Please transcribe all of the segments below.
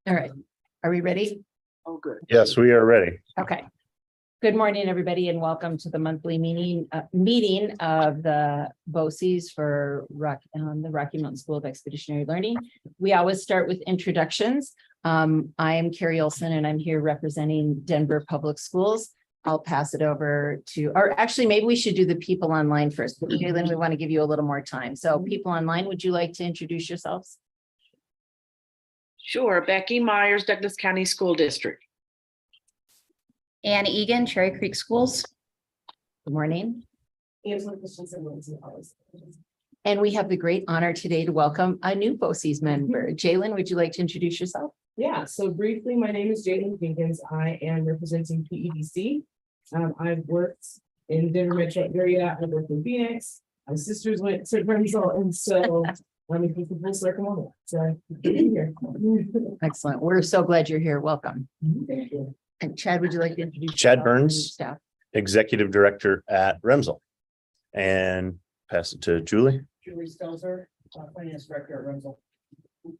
All right. Are we ready? Oh, good. Yes, we are ready. Okay. Good morning, everybody, and welcome to the monthly meeting of the BOCES for the Rocky Mountain School of Expeditionary Learning. We always start with introductions. I am Carrie Olson, and I'm here representing Denver Public Schools. I'll pass it over to, or actually, maybe we should do the people online first. Jalen, we want to give you a little more time. So people online, would you like to introduce yourselves? Sure. Becky Myers, Douglas County School District. Anne Egan, Cherry Creek Schools. Good morning. And we have the great honor today to welcome a new BOCES member. Jalen, would you like to introduce yourself? Yeah, so briefly, my name is Jalen Jenkins. I am representing PEDC. I've worked in Denver metro area. I worked in Phoenix. My sisters went to RMSEL, and so let me take the full circle moment. So here. Excellent. We're so glad you're here. Welcome. Thank you. And Chad, would you like to introduce Chad yourself Burns. and staff? Executive Director at RMSEL. And pass it to Julie. Julie Stelzer, Finance Director at RMSEL.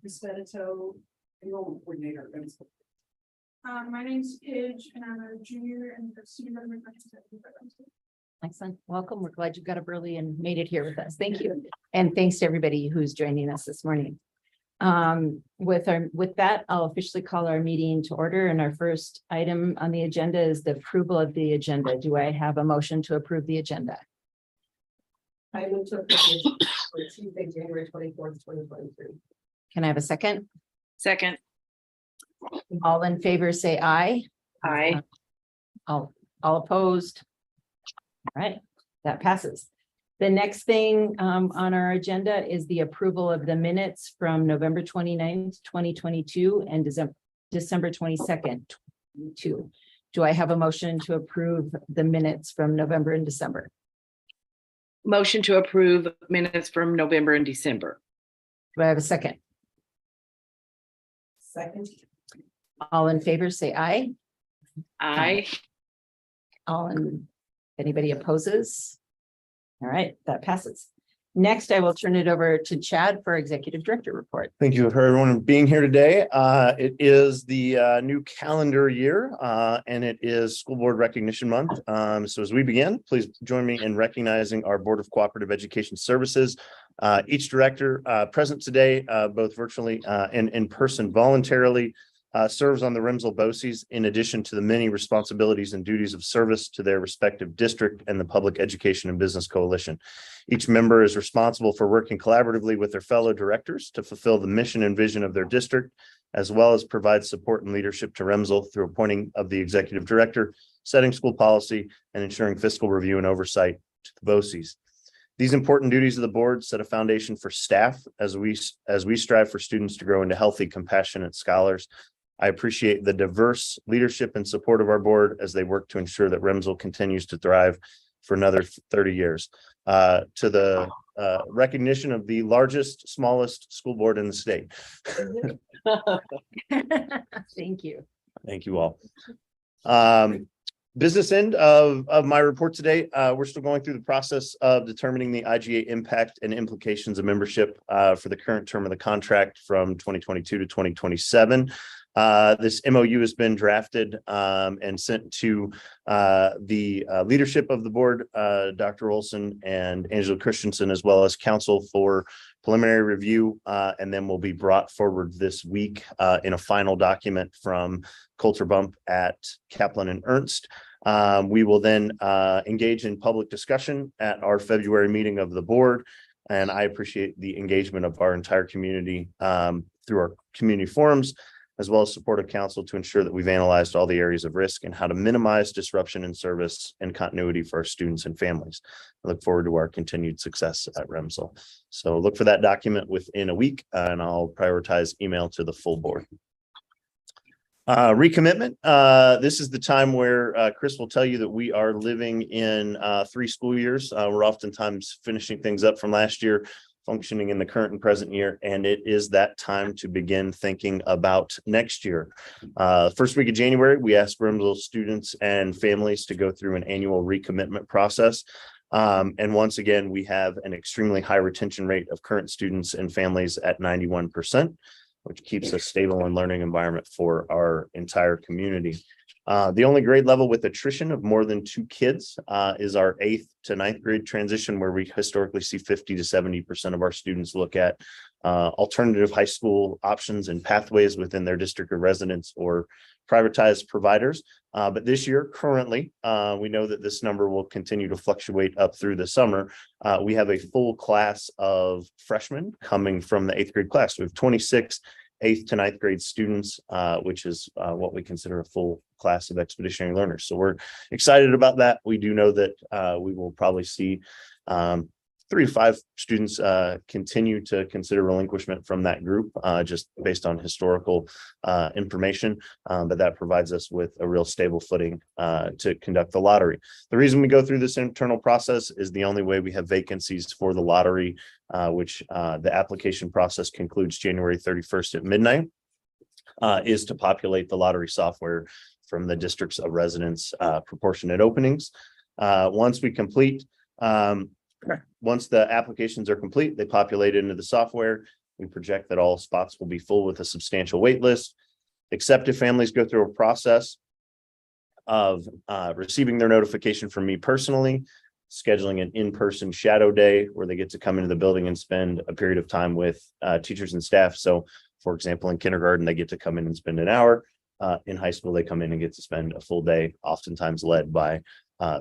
Chris Benito, Enrollment Coordinator at RMSEL. My name's Paige, and I'm a junior and the student government representative at RMSEL. Excellent. Welcome. We're glad you got up early and made it here with us. Thank you. And thanks to everybody who's joining us this morning. With that, I'll officially call our meeting to order. And our first item on the agenda is the approval of the agenda. Do I have a motion to approve the agenda? I move to approve for Tuesday, January 24th, 2023. Can I have a second? Second. All in favor, say aye. Aye. All opposed? All right, that passes. The next thing on our agenda is the approval of the minutes from November 29th, 2022 and December 22nd, 2022. Do I have a motion to approve the minutes from November and December? Motion to approve minutes from November and December. Do I have a second? Second. All in favor, say aye. Aye. Anybody opposes? All right, that passes. Next, I will turn it over to Chad for Executive Director report. Thank you for everyone being here today. It is the new calendar year and it is School Board Recognition Month. So as we begin, please join me in recognizing our Board of Cooperative Education Services. Each director present today, both virtually and in person voluntarily, serves on the RMSEL BOCES in addition to the many responsibilities and duties of service to their respective district and the Public Education and Business Coalition. Each member is responsible for working collaboratively with their fellow directors to fulfill the mission and vision of their district, as well as provide support and leadership to RMSEL through appointing of the executive director, setting school policy, and ensuring fiscal review and oversight to the BOCES. These important duties of the board set a foundation for staff as we strive for students to grow into healthy, compassionate scholars. I appreciate the diverse leadership and support of our board as they work to ensure that RMSEL continues to thrive for another 30 years. To the recognition of the largest, smallest school board in the state. Thank you. Thank you all. Business end of my report today. We're still going through the process of determining the IGA impact and implications of membership for the current term of the contract from 2022 to 2027. This MOU has been drafted and sent to the leadership of the board, Dr. Olson and Angela Christensen, as well as council for preliminary review, and then will be brought forward this week in a final document from Coulter Bump at Kaplan and Ernst. We will then engage in public discussion at our February meeting of the board, and I appreciate the engagement of our entire community through our community forums, as well as support of council to ensure that we've analyzed all the areas of risk and how to minimize disruption in service and continuity for our students and families. I look forward to our continued success at RMSEL. So look for that document within a week, and I'll prioritize email to the full board. Recommitment. This is the time where Chris will tell you that we are living in 3 school years. We're oftentimes finishing things up from last year, functioning in the current and present year, and it is that time to begin thinking about next year. First week of January, we asked RMSEL students and families to go through an annual recommitment process. And once again, we have an extremely high retention rate of current students and families at 91%. which keeps a stable and learning environment for our entire community. The only grade level with attrition of more than 2 kids is our 8th to 9th grade transition, where we historically see 50 to 70% of our students look at alternative high school options and pathways within their district of residence or privatized providers. But this year, currently, we know that this number will continue to fluctuate up through the summer. We have a full class of freshmen coming from the 8th grade class. We have 26 8th to 9th grade students, which is what we consider a full class of expeditionary learners. So we're excited about that. We do know that we will probably see 3 to 5 students continue to consider relinquishment from that group, just based on historical information. But that provides us with a real stable footing to conduct the lottery. The reason we go through this internal process is the only way we have vacancies for the lottery, which the application process concludes January 31st at midnight, is to populate the lottery software from the districts of residence proportionate openings. Once we complete, once the applications are complete, they populate into the software. We project that all spots will be full with a substantial wait list. Accepted families go through a process of receiving their notification from me personally, scheduling an in-person shadow day where they get to come into the building and spend a period of time with teachers and staff. So, for example, in kindergarten, they get to come in and spend an hour. In high school, they come in and get to spend a full day, oftentimes led by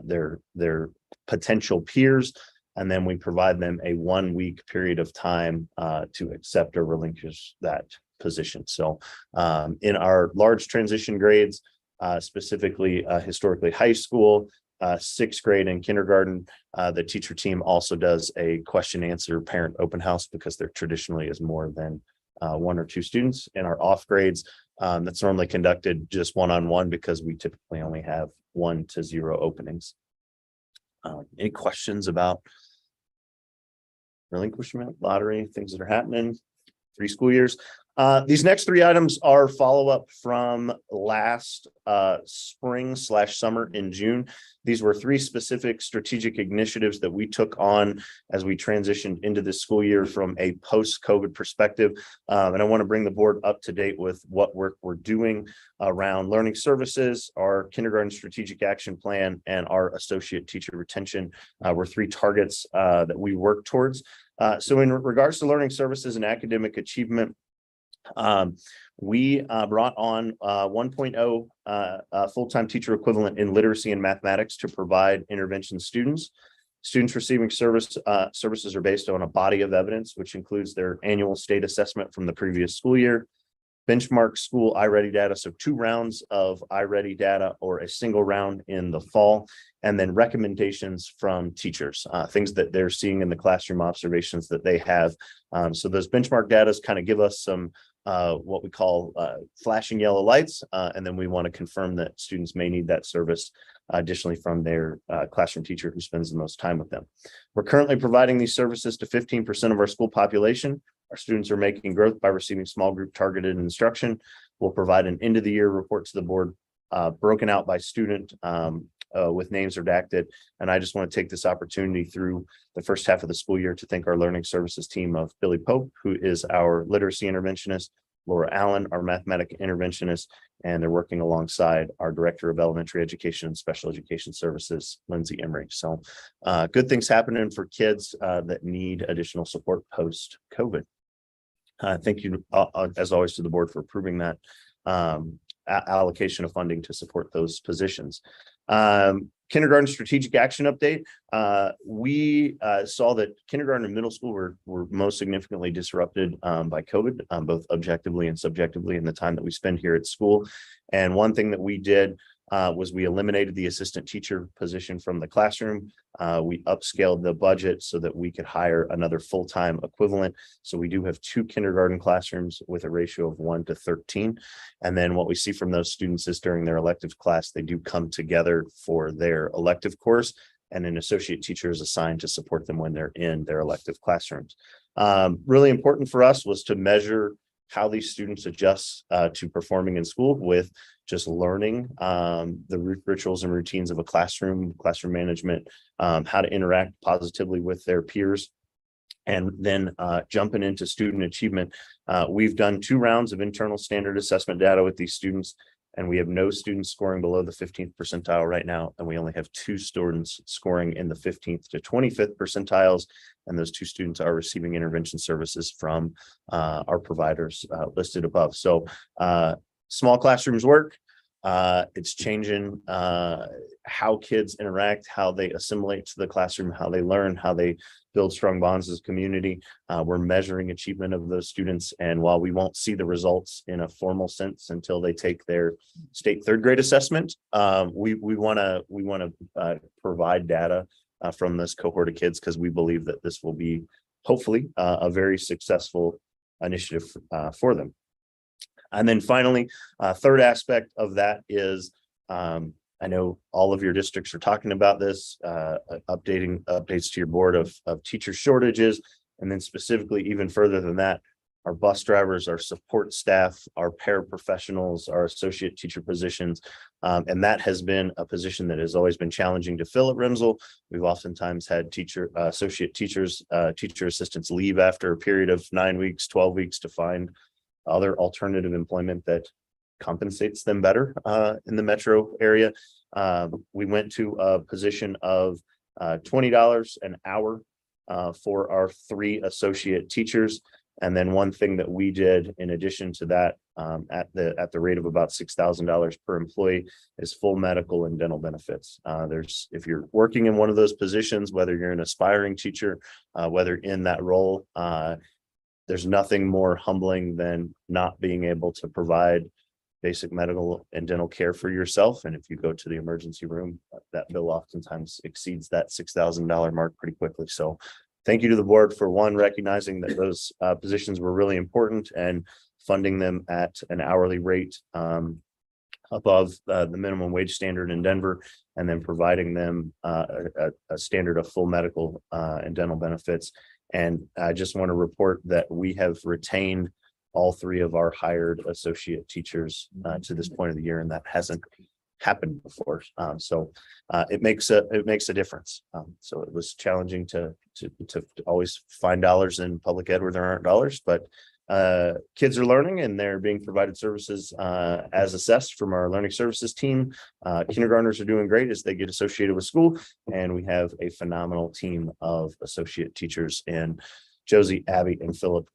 their potential peers. And then we provide them a 1-week period of time to accept or relinquish that position. So in our large transition grades, specifically historically high school, 6th grade and kindergarten, the teacher team also does a question answer parent open house, because there traditionally is more than 1 or 2 students. In our off grades, that's normally conducted just one-on-one, because we typically only have 1 to 0 openings. Any questions about relinquishment, lottery, things that are happening 3 school years? These next 3 items are follow-up from last spring/summer in June. These were 3 specific strategic initiatives that we took on as we transitioned into this school year from a post-COVID perspective. And I want to bring the board up to date with what work we're doing around learning services, our kindergarten strategic action plan, and our associate teacher retention were 3 targets that we work towards. So in regards to learning services and academic achievement, we brought on 1.0 full-time teacher equivalent in literacy and mathematics to provide intervention students. Students receiving services are based on a body of evidence, which includes their annual state assessment from the previous school year, benchmark school iReady data, so 2 rounds of iReady data or a single round in the fall, and then recommendations from teachers, things that they're seeing in the classroom, observations that they have. So those benchmark data kind of give us some what we call flashing yellow lights, and then we want to confirm that students may need that service additionally from their classroom teacher who spends the most time with them. We're currently providing these services to 15% of our school population. Our students are making growth by receiving small group targeted instruction. We'll provide an end of the year report to the board broken out by student with names redacted. And I just want to take this opportunity through the first half of the school year to thank our learning services team of Billy Pope, who is our literacy interventionist, Laura Allen, our mathematic interventionist, and they're working alongside our director of elementary education and special education services, Lindsay Emery. So good things happening for kids that need additional support post-COVID. Thank you, as always, to the board for approving that allocation of funding to support those positions. Kindergarten strategic action update. We saw that kindergarten and middle school were most significantly disrupted by COVID, both objectively and subjectively in the time that we spend here at school. And one thing that we did was we eliminated the assistant teacher position from the classroom. We upscaled the budget so that we could hire another full-time equivalent. So we do have 2 kindergarten classrooms with a ratio of 1 to 13. And then what we see from those students is during their elective class, they do come together for their elective course, and an associate teacher is assigned to support them when they're in their elective classrooms. Really important for us was to measure how these students adjust to performing in school with just learning the rituals and routines of a classroom management, how to interact positively with their peers. And then jumping into student achievement, we've done 2 rounds of internal standard assessment data with these students, and we have no students scoring below the 15th percentile right now. And we only have 2 students scoring in the 15th to 25th percentiles. And those 2 students are receiving intervention services from our providers listed above. So small classrooms work. It's changing how kids interact, how they assimilate to the classroom, how they learn, how they build strong bonds as a community. We're measuring achievement of those students. And while we won't see the results in a formal sense until they take their state 3rd grade assessment, we want to provide data from this cohort of kids, because we believe that this will be hopefully a very successful initiative for them. And then finally, 3rd aspect of that is, I know all of your districts are talking about this, updates to your board of teacher shortages. And then specifically even further than that, our bus drivers, our support staff, our paraprofessionals, our associate teacher positions. And that has been a position that has always been challenging to fill at RMSEL. We've oftentimes had associate teachers, teacher assistants leave after a period of 9 weeks, 12 weeks to find other alternative employment that compensates them better in the metro area. We went to a position of $20 an hour for our 3 associate teachers. And then one thing that we did in addition to that, at the rate of about $6,000 per employee, is full medical and dental benefits. If you're working in one of those positions, whether you're an aspiring teacher, whether in that role, there's nothing more humbling than not being able to provide basic medical and dental care for yourself. And if you go to the emergency room, that bill oftentimes exceeds that $6,000 mark pretty quickly. So thank you to the board for recognizing that those positions were really important and funding them at an hourly rate above the minimum wage standard in Denver, and then providing them a standard of full medical and dental benefits. And I just want to report that we have retained all 3 of our hired associate teachers to this point of the year, and that hasn't happened before. So it makes a difference. So it was challenging to always find dollars in public ed where there aren't dollars, but kids are learning and they're being provided services as assessed from our learning services team. Kindergartners are doing great as they get associated with school, and we have a phenomenal team of associate teachers and Josie, Abby, and Philip,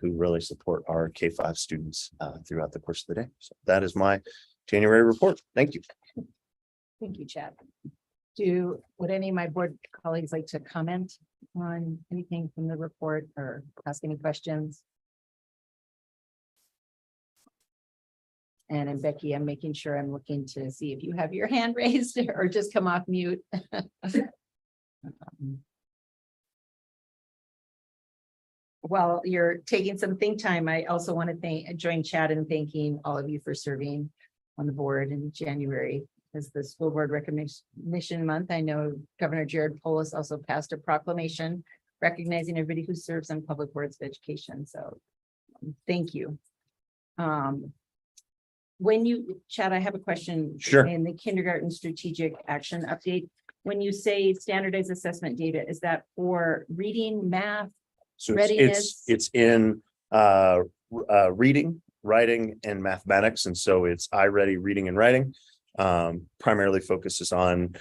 who really support our K-5 students throughout the course of the day. So that is my January report. Thank you. Thank you, Chad. Would any of my board colleagues like to comment on anything from the report or ask any questions? And Becky, I'm making sure I'm looking to see if you have your hand raised or just come off mute. While you're taking some think time, I also want to join Chad in thanking all of you for serving on the board in January as the school board recognition month. I know Governor Jared Polis also passed a proclamation recognizing everybody who serves on public boards of education. So thank you. Chad, I have a question. Sure. In the kindergarten strategic action update, when you say standardized assessment data, is that for reading, math? So Readiness. it's in reading, writing, and mathematics. And so it's iReady reading and writing. Primarily focuses on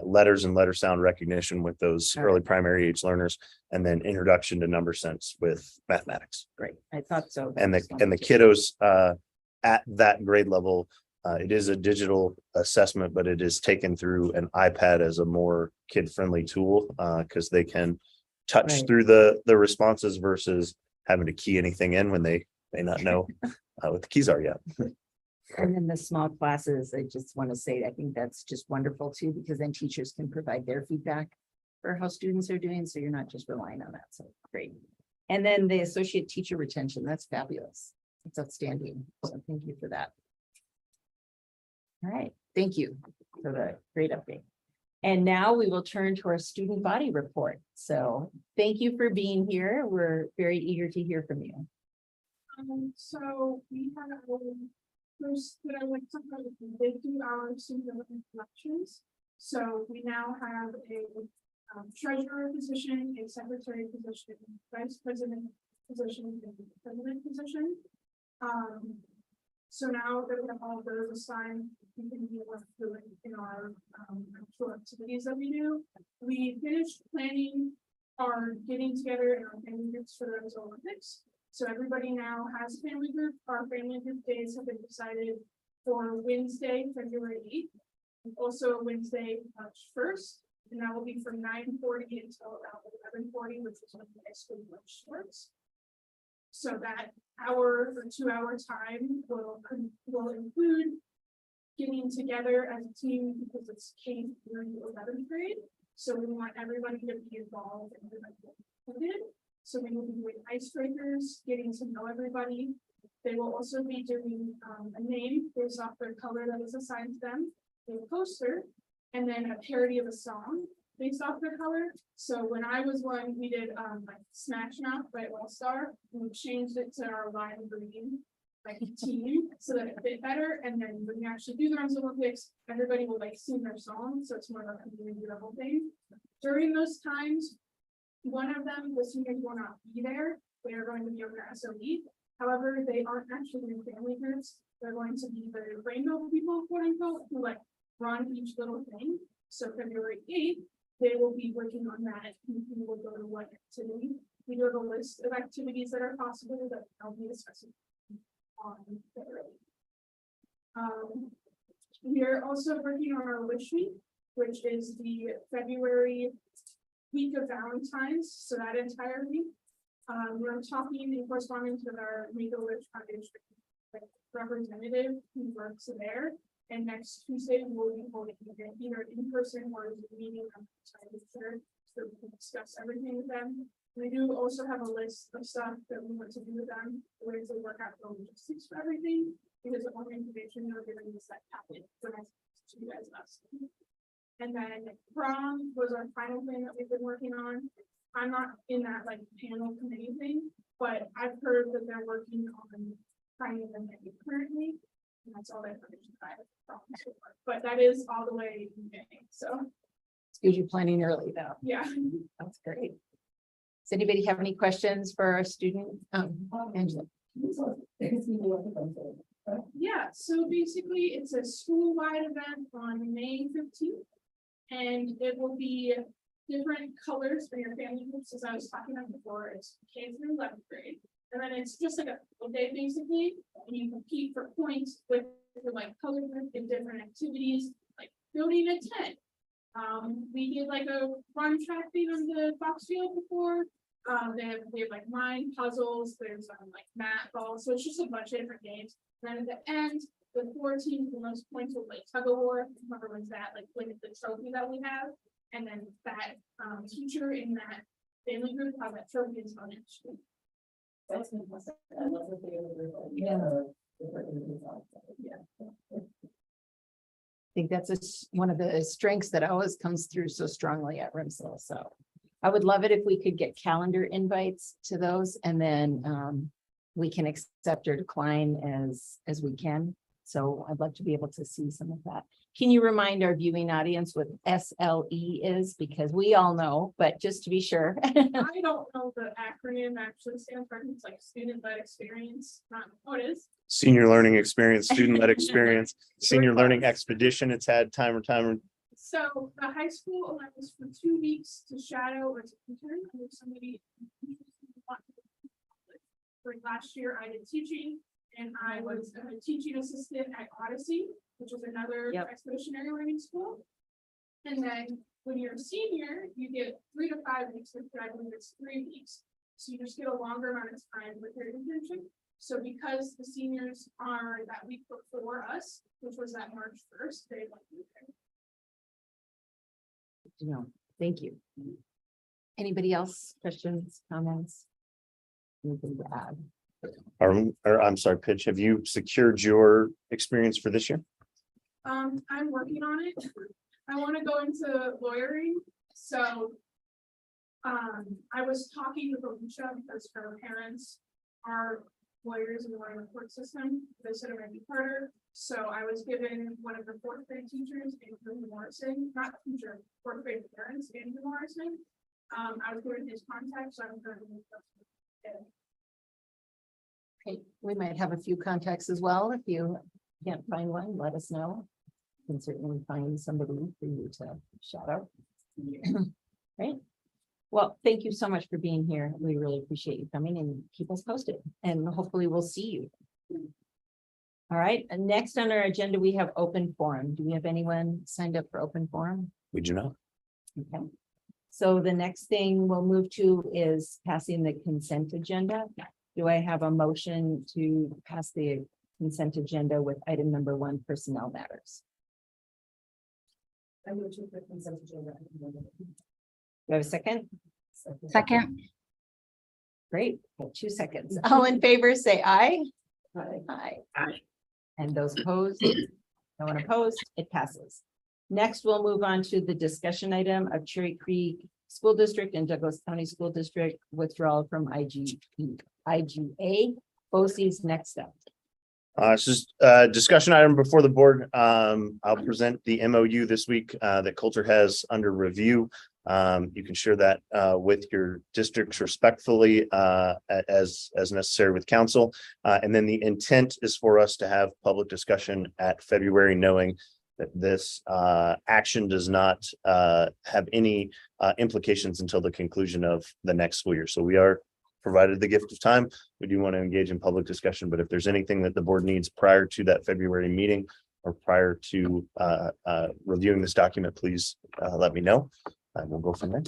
letters and letter sound recognition with those early primary age learners, and then introduction to number sense with mathematics. Great, I thought so. And the kiddos at that grade level, it is a digital assessment, but it is taken through an iPad as a more kid-friendly tool because they can touch through the responses versus having to key anything in when they may not know what the keys are yet. And then the small classes, I just want to say, I think that's just wonderful too, because then teachers can provide their feedback for how students are doing. So you're not just relying on that. So great. And then the associate teacher retention, that's fabulous. It's outstanding. So thank you for that. All right. Thank you for the great update. And now we will turn to our student body report. So thank you for being here. We're very eager to hear from you. So we had first that I like to have, we did do our student introductions. So we now have a treasurer position, a secretary position, vice president position, and president position. So now that we have all of those assigned, we can be more fluent in our actual activities that we do. We finished planning our getting together in our family groups for those Olympics. So everybody now has a family group. Our family group days have been decided for Wednesday, February 8th, and also Wednesday, March 1st. And that will be from 9:40 until about 11:40, which is when the high school lunch starts. So that hour or 2 hour time will include getting together as a team because it's K through 11th grade. So we want everybody to be involved and everybody to be included. So we will be doing icebreakers, getting to know everybody. They will also be doing a name based off their color that is assigned to them, a poster, and then a parody of a song based off their color. So when I was one, we did like Smash Mouth by All Star, and we changed it to our lime green like team so that it fit better. And then when you actually do the RMSEL Olympics, everybody will like sing their song, so it's more like a community level thing. During those times, one of them, the seniors will not be there. They are going to be on their SOE. However, they aren't actually in family groups. They're going to be the rainbow people, quote unquote, who like run each little thing. So February 8th, they will be working on that. And we will go to one activity. We do have a list of activities that are possible that I'll be discussing on February. We are also working on our wish week, which is the February week of Valentine's. So that entire week, we're talking in correspondence with our Make a Wish Foundation representative who works there. And next Tuesday, we will be holding either in person or a meeting on the side so we can discuss everything with them. We do also have a list of stuff that we want to do with them, ways to work out the logistics for everything, because the only information they're giving us that packet for next to you guys us. And then prom was our final thing that we've been working on. I'm not in that like panel committee thing, but I've heard that they're working on finding them currently. And that's all the information that I have from so far. But that is all the way in May. So It's good you're planning early though. yeah. That's great. Does anybody have any questions for our student? Angela. Yeah, so basically it's a school-wide event on May 15th. And it will be different colors for your family groups, as I was talking about before. It's K through 11th grade. And then it's just like a full day basically, and you compete for points with your like color group in different activities, like building a tent. We did like a run track thing on the box field before. They have like mind puzzles, there's like mat balls, so it's just a bunch of different games. And then at the end, the 4 teams with the most points will like tug of war, whoever wins that, like win the trophy that we have. And then that teacher in that family group have that trophy is on it. That's fantastic. I love that they are. Yeah. I think that's one of the strengths that always comes through so strongly at RMSEL. So I would love it if we could get calendar invites to those, and then we can accept or decline as we can. So I'd love to be able to see some of that. Can you remind our viewing audience what SLE is? Because we all know, but just to be sure. I don't know the acronym actually stands for. It's like student-led experience, not what it is. Senior learning experience, student-led experience, senior learning expedition. It's had time. So the high school allows for 2 weeks to shadow or to intern with somebody. Like last year, I did teaching, and I was a teaching assistant at Odyssey, which is another expeditionary learning school. And then when you're a senior, you get 3 to 5 weeks, which I believe it's 3 weeks. So you just get a longer amount of time with your internship. So because the seniors are that week before us, which was that March 1st, they like No, thank you. Anybody else? Questions, comments? Anything to add? Or I'm sorry, Pitch, have you secured your experience for this year? I'm working on it. I want to go into lawyering. So I was talking with Alicia because her parents are lawyers in the line of court system. They said it might be harder. So I was given one of the fourth grade teachers, Andrew Morrison, not teacher, fourth grade parents, Andrew Morrison. I was given his contact, so I'm currently. Okay, we might have a few contacts as well. If you can't find one, let us know. Can certainly find somebody for you to shout out. Right. Well, thank you so much for being here. We really appreciate you coming and keep us posted, and hopefully we'll see you. All right, and next on our agenda, we have open forum. Do we have anyone signed up for open forum? We do not. Okay. So the next thing we'll move to is passing the consent agenda. Do I have a motion to pass the consent agenda with item number 1, personnel matters? I move to the consent agenda. Do I have a second? Second. Great, 2 seconds. All in favor, say aye. Aye. Aye. Aye. And those opposed? No one opposed, it passes. Next, we'll move on to the discussion item of Cherry Creek School District and Douglas County School District withdrawal from IGA. BOCES next step. It's just a discussion item before the board. I'll present the MOU this week that Coulter has under review. You can share that with your districts respectfully as necessary with council. And then the intent is for us to have public discussion at February, knowing that this action does not have any implications until the conclusion of the next school year. So we are provided the gift of time. We do want to engage in public discussion, but if there's anything that the board needs prior to that February meeting or prior to reviewing this document, please let me know. And we'll go from there.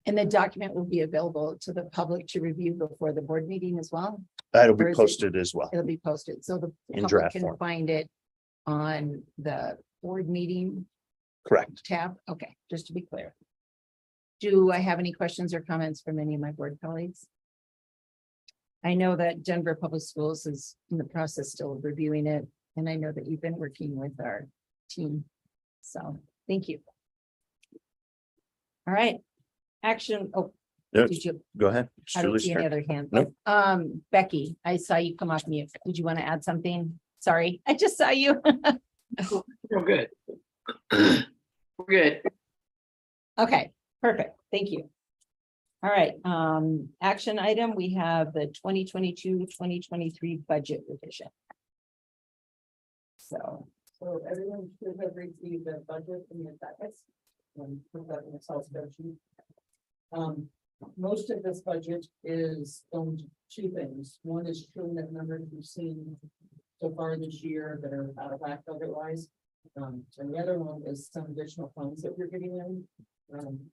And the document will be available to the public to review before the board meeting as well. It'll Or be is it- posted as well. It'll be posted, so the In public draft can form. find it on the board meeting Correct. tab. Okay, just to be clear. Do I have any questions or comments from any of my board colleagues? I know that Denver Public Schools is in the process still of reviewing it, and I know that you've been working with our team. So, thank you. All right, action. Oh, No, did you? go ahead. It's I don't Julie's see any turn. other hands. Nope. Becky, I saw you come off mute. Did you want to add something? Sorry, I just saw you. We're good. We're good. Okay, perfect. Thank you. All right, action item, we have the 2022-2023 budget revision. So, So everyone should have received the budget in your packets. Put that in Excel spreadsheet. Most of this budget is on 2 things. One is true net numbers we've seen so far this year that are out of whack budget-wise. And the other one is some additional funds that we're getting in.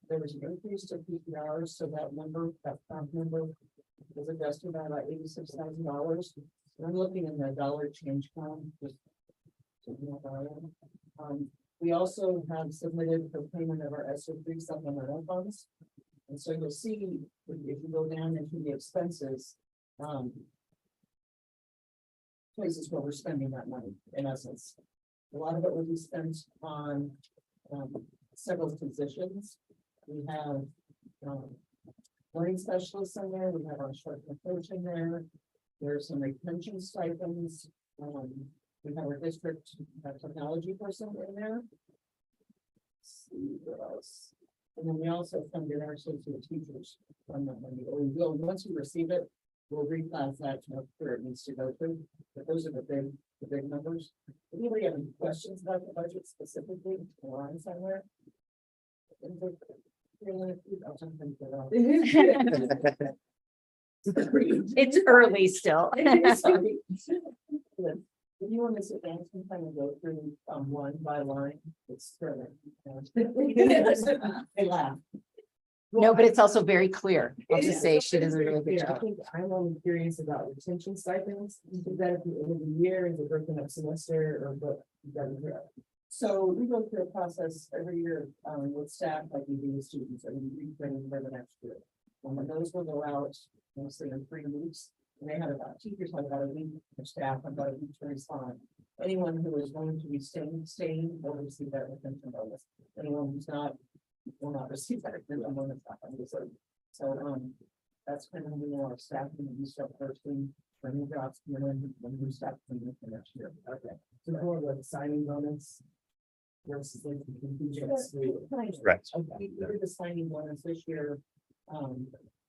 There was an increase to PPR, so that number, that number was adjusted by about $86,000. I'm looking in the dollar change column, just so you know where I am. We also have submitted for payment of our SO3 supplemental funds. And so you'll see, if you go down into the expenses, places where we're spending that money, in essence. A lot of it will be spent on several positions. We have learning specialists in there, we have our short-term coach in there. There's some retention stipends. We have our district technology person in there. Let's see what else. And then we also funded our associate teachers from that money. Or we will, once we receive it, we'll reclass that to where it needs to go to. But those are the big numbers. If anybody have any questions about the budget specifically, line somewhere. it's early still. Sorry. If you want to sit down, some kind of go through line by line, it's thrilling. They laugh. No, but it's also very clear. I'll just say she does a really good Yeah, I job. think I'm only curious about retention stipends. Is that at the end of the year, is it broken up semester or what? So we go through a process every year with staff, like we do with students, and we retrain for the next year. And when those will go out, mostly in 3 weeks, and they have about, teachers have about a week, for staff have about a week to respond. Anyone who is going to be staying will receive that retention bonus. Anyone who's not, will not receive that retention bonus. So that's kind of, our staff and we start first. for new jobs, when new staff coming in for next year. Okay. So more like signing bonus. Versus like the contingents. Correct. Okay, we did the signing bonus this year,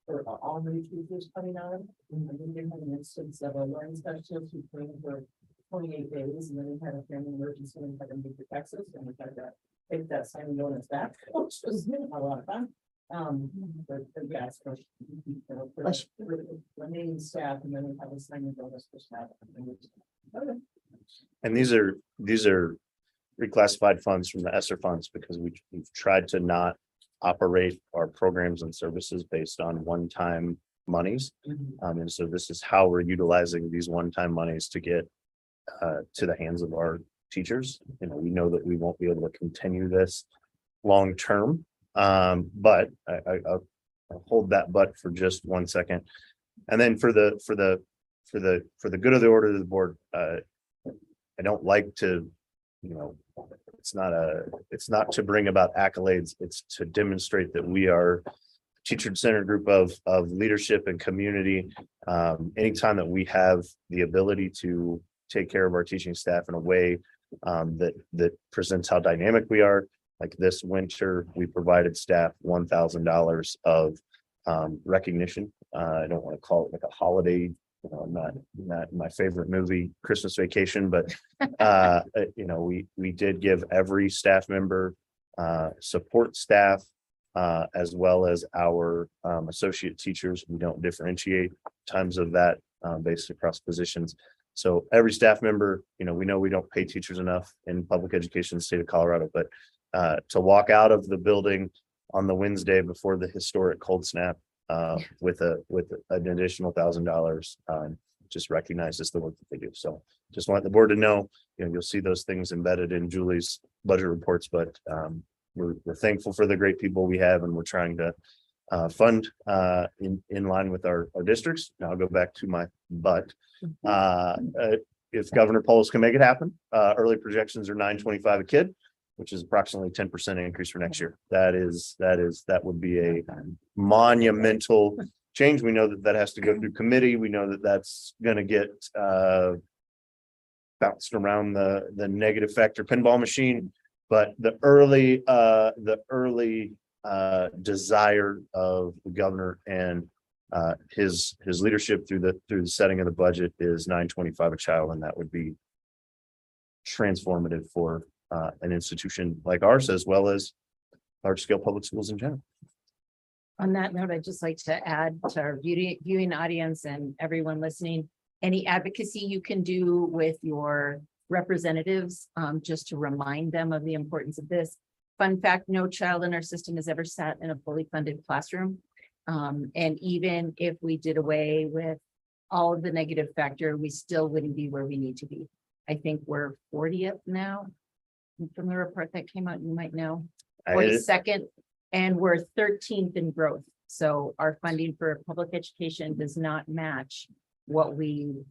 for all new teachers coming on. And we did have an instance of a learning specialist who came for 28 days, and then we had a family emergency and had to move to Texas, and we had to take that signing bonus back, which was a lot of fun. But yes, for the remaining staff, and then we have a signing bonus for staff. Okay. And these are reclassified funds from the ESSER funds because we've tried to not operate our programs and services based on one-time monies. And so this is how we're utilizing these one-time monies to get to the hands of our teachers. You know, we know that we won't be able to continue this long-term. But I'll hold that but for just 1 second. And then for the good of the order of the board, I don't like to, you know, it's not to bring about accolades. It's to demonstrate that we are a teacher-centered group of leadership and community. Anytime that we have the ability to take care of our teaching staff in a way that presents how dynamic we are. Like this winter, we provided staff $1,000 of recognition. I don't want to call it like a holiday. You know, not my favorite movie, Christmas Vacation, but you know, we did give every staff member, support staff, as well as our associate teachers. We don't differentiate times of that based across positions. So every staff member, you know we don't pay teachers enough in public education in the state of Colorado, but to walk out of the building on the Wednesday before the historic cold snap with an additional $1,000 just recognizes the work that they do. So just want the board to know, you know, you'll see those things embedded in Julie's budget reports, but we're thankful for the great people we have, and we're trying to fund in line with our districts. Now I'll go back to my but. If Governor Polis can make it happen, early projections are $925 a kid, which is approximately 10% increase for next year. That would be a monumental change. We know that has to go through committee. We know that that's going to get bounced around the negative factor pinball machine, but the early desire of the governor and his leadership through the setting of the budget is $925 a child, and that would be transformative for an institution like ours, as well as large scale public schools in general. On that note, I'd just like to add to our viewing audience and everyone listening, any advocacy you can do with your representatives, just to remind them of the importance of this. Fun fact, no child in our system has ever sat in a fully funded classroom. And even if we did away with all of the negative factor, we still wouldn't be where we need to be. I think we're 40th now. From the report that came out, you might know, 42nd, and we're 13th in growth. So our funding for public education does not match what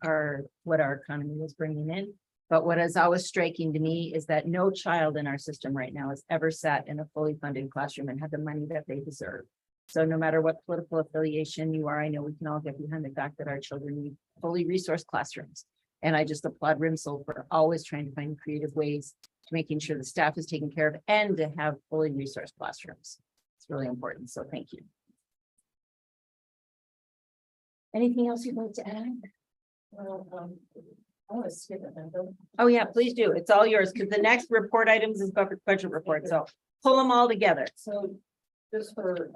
our economy is bringing in. But what is always striking to me is that no child in our system right now has ever sat in a fully funded classroom and had the money that they deserve. So no matter what political affiliation you are, I know we can all get behind the fact that our children need fully resourced classrooms. And I just applaud RMSEL for always trying to find creative ways to making sure the staff is taken care of and to have fully resourced classrooms. It's really important. So thank you. Anything else you'd like to add? Well, I want to skip it then. Oh yeah, please do. It's all yours because the next report items is budget report. So pull them all together. So just for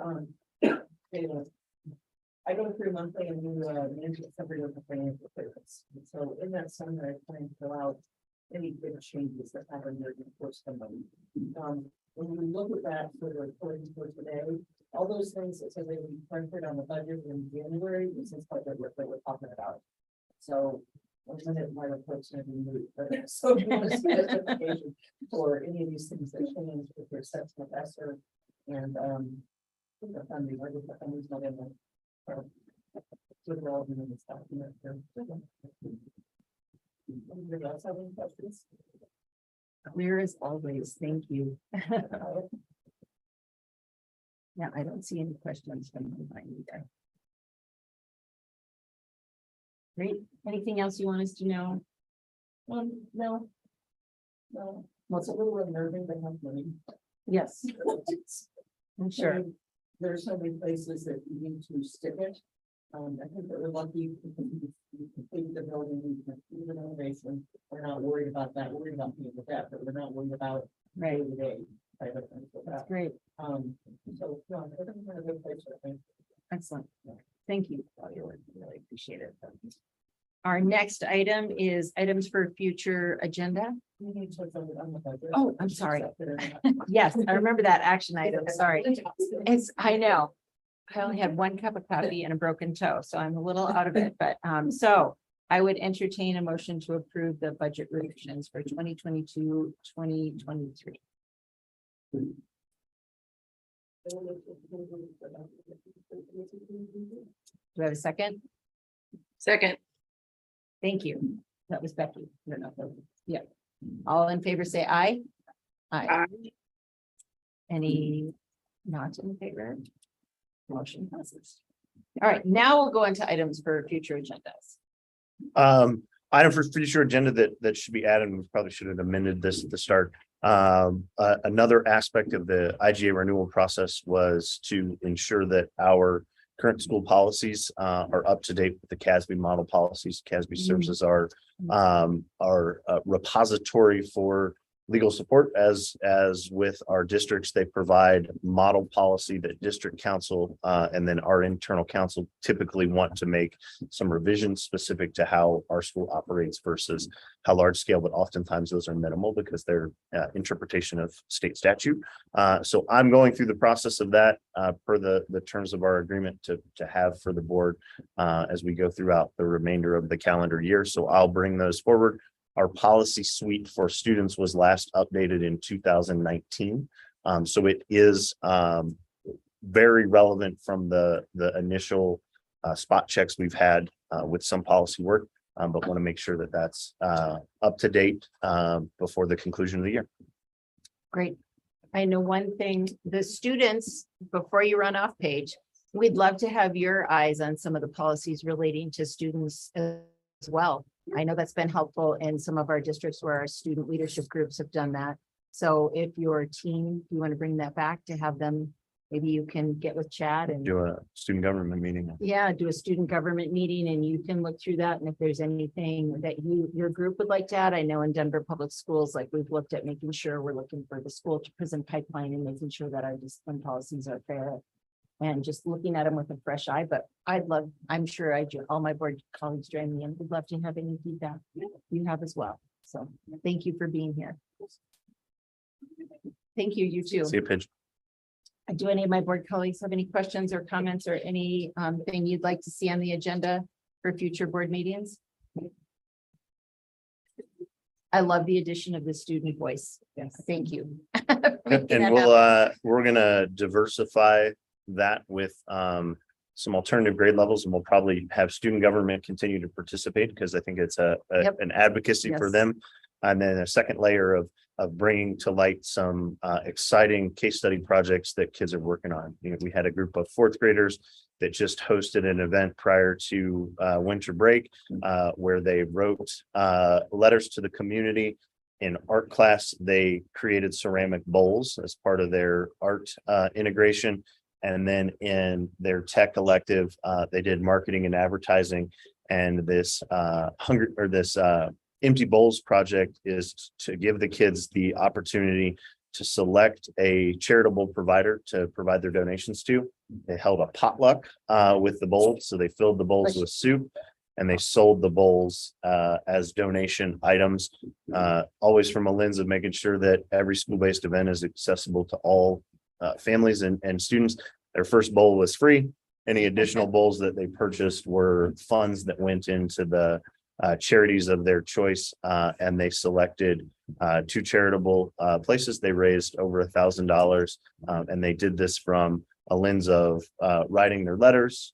I go through monthly and do management summary of the financial statements. So in that summary, I plan to fill out any big changes that happen in the reports from them. When we look at that for the reporting for today, all those things that said they would be printed on the budget in January, this is what we're talking about. So one minute my report's going to be moved, but so if you want to see a justification for any of these things that change with your sets of ESSER and the funding, or the funding's not in the relevant in this document. Anybody else have any questions? Clear as always. Thank you. Yeah, I don't see any questions from online either. Great. Anything else you want us to know? No. No, it's a little unnerving, they have money. Yes, I'm sure. There are so many places that you need to stick it. I think that we're lucky to complete the building, we complete the renovation. We're not worried about that, we're worried about people with that, but we're not worried about Right. day type of things with that. Great. So, no, I think we're in a good place, I think. Excellent. Thank you, Claudia. We really appreciate it. Our next item is items for future agenda. We need to vote on the budget. Oh, I'm sorry. Yes, I remember that action item. Sorry. I know. I only had one cup of coffee and a broken toe, so I'm a little out of it, but so I would entertain a motion to approve the budget revisions for 2022, 2023. Do I have a second? Second. Thank you. That was Becky. Yeah. All in favor, say aye. Aye. Any not in favor? Motion passes. All right, now we'll go into items for future agendas. Item for future agenda that should be added, and we probably should have amended this at the start. Another aspect of the IGA renewal process was to ensure that our current school policies are up to date with the CASB model policies. CASB serves as our repository for legal support. As with our districts, they provide model policy that district council and then our internal council typically want to make some revisions specific to how our school operates versus how large scale, but oftentimes those are minimal because they're interpretation of state statute. So I'm going through the process of that per the terms of our agreement to have for the board as we go throughout the remainder of the calendar year. So I'll bring those forward. Our policy suite for students was last updated in 2019. So it is very relevant from the initial spot checks we've had with some policy work, but want to make sure that that's up to date before the conclusion of the year. Great. I know one thing, the students, before you run off page, we'd love to have your eyes on some of the policies relating to students as well. I know that's been helpful in some of our districts where our student leadership groups have done that. So if your team, you want to bring that back to have them, maybe you can get with Chad and Do a student government meeting. yeah, do a student government meeting and you can look through that. And if there's anything that your group would like to add, I know in Denver Public Schools, like we've looked at making sure we're looking for the school to prison pipeline and making sure that our discipline policies are fair. And just looking at them with a fresh eye, but I'm sure all my board colleagues join me and would love to have any feedback you have as well. So thank you for being here. Thank you, you too. See a pitch. Do any of my board colleagues have any questions or comments or any thing you'd like to see on the agenda for future board meetings? I love the addition of the student voice. Yes, thank you. And we're gonna diversify that with some alternative grade levels, and we'll probably have student government continue to participate because I think it's an advocacy for Yes. them. And then a second layer of bringing to light some exciting case study projects that kids are working on. You know, we had a group of fourth graders that just hosted an event prior to winter break where they wrote letters to the community. In art class, they created ceramic bowls as part of their art integration. And then in their tech elective, they did marketing and advertising. And this Empty Bowls project is to give the kids the opportunity to select a charitable provider to provide their donations to. They held a potluck with the bowls. So they filled the bowls with soup and they sold the bowls as donation items, always from a lens of making sure that every school-based event is accessible to all families and students. Their first bowl was free. Any additional bowls that they purchased were funds that went into the charities of their choice, and they selected 2 charitable places. They raised over $1,000, and they did this from a lens of writing their letters,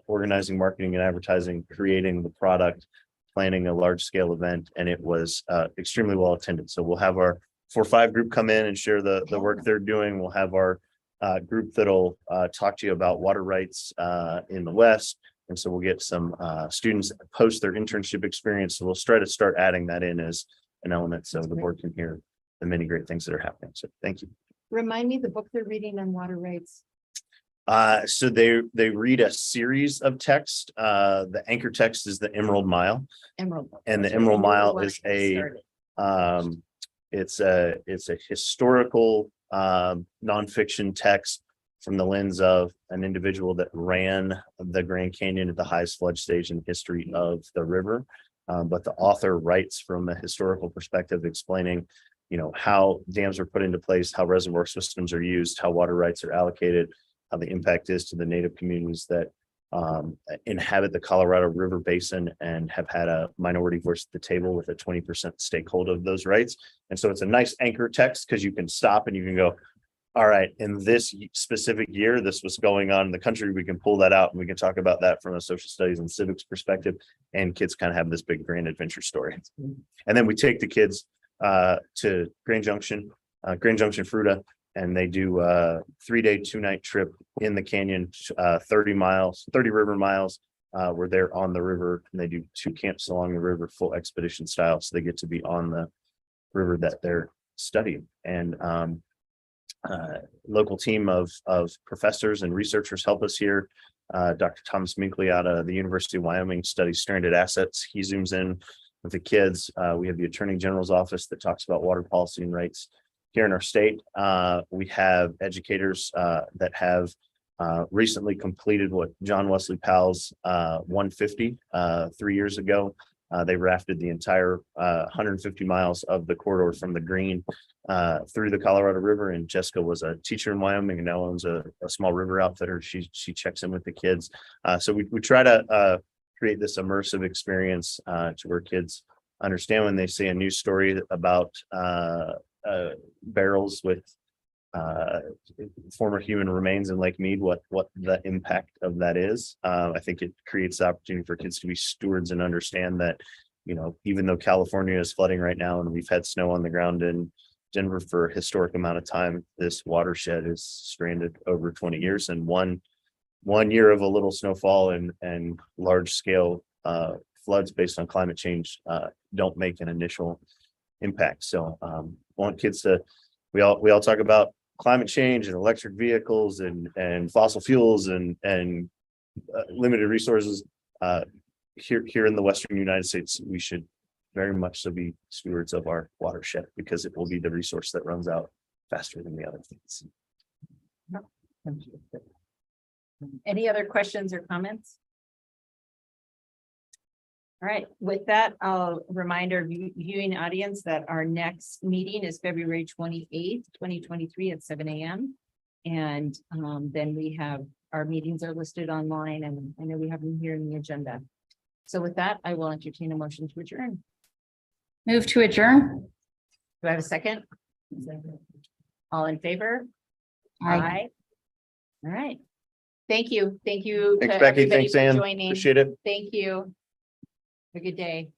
organizing marketing and advertising, creating the product, planning a large scale event, and it was extremely well attended. So we'll have our 4-5 group come in and share the work they're doing. We'll have our group that'll talk to you about water rights in the West. And so we'll get some students post their internship experience. So we'll try to start adding that in as an element so the board can hear the many great things that are happening. So thank you. Remind me the book they're reading on water rights. So they read a series of text. The anchor text is the Emerald Mile, Emerald. and the That's right. Emerald I knew the Mile word is a started. it's a historical nonfiction text from the lens of an individual that ran the Grand Canyon at the highest flood stage in the history of the river. But the author writes from a historical perspective, explaining, how dams are put into place, how reservoir systems are used, how water rights are allocated, how the impact is to the native communities that inhabit the Colorado River Basin and have had a minority voice at the table with a 20% stakeholder of those rights. And so it's a nice anchor text because you can stop and you can go, all right, in this specific year, this was going on in the country. We can pull that out and we can talk about that from a social studies and civics perspective. And kids kind of have this big grand adventure story. And then we take the kids to Grand Junction, Fruta, and they do a 3-day, 2-night trip in the canyon, 30 river miles, where they're on the river, and they do 2 camps along the river, full expedition style. So they get to be on the river that they're studying. And local team of professors and researchers help us here. Dr. Thomas Minkley out of the University of Wyoming studies stranded assets. He zooms in with the kids. We have the Attorney General's office that talks about water policy and rights here in our state. We have educators that have recently completed what John Wesley Powell's 150 3 years ago. They rafted the entire 150 miles of the corridor from the Green through the Colorado River. And Jessica was a teacher in Wyoming and now owns a small river outfitter. She checks in with the kids. So we try to create this immersive experience to where kids understand when they see a news story about barrels with former human remains in Lake Mead, what the impact of that is. I think it creates the opportunity for kids to be stewards and understand that, even though California is flooding right now and we've had snow on the ground in Denver for a historic amount of time, this watershed is stranded over 20 years, and one year of a little snowfall and large scale floods based on climate change don't make an initial impact. So want kids to, we all talk about climate change and electric vehicles and fossil fuels and limited resources. Here in the Western United States, we should very much so be stewards of our watershed, because it will be the resource that runs out faster than the other things. Any other questions or comments? All right, with that, I'll remind our viewing audience that our next meeting is February 28th, 2023 at 7 a.m. And then we have, our meetings are listed online, and I know we have them here in the agenda. So with that, I will entertain a motion to adjourn. Move to adjourn. Do I have a second? All in favor? Aye. All right. Thank you. Thank you. Thanks, to Becky. everybody Thanks, for Ann. joining. Appreciate it. Thank you. Have a good day.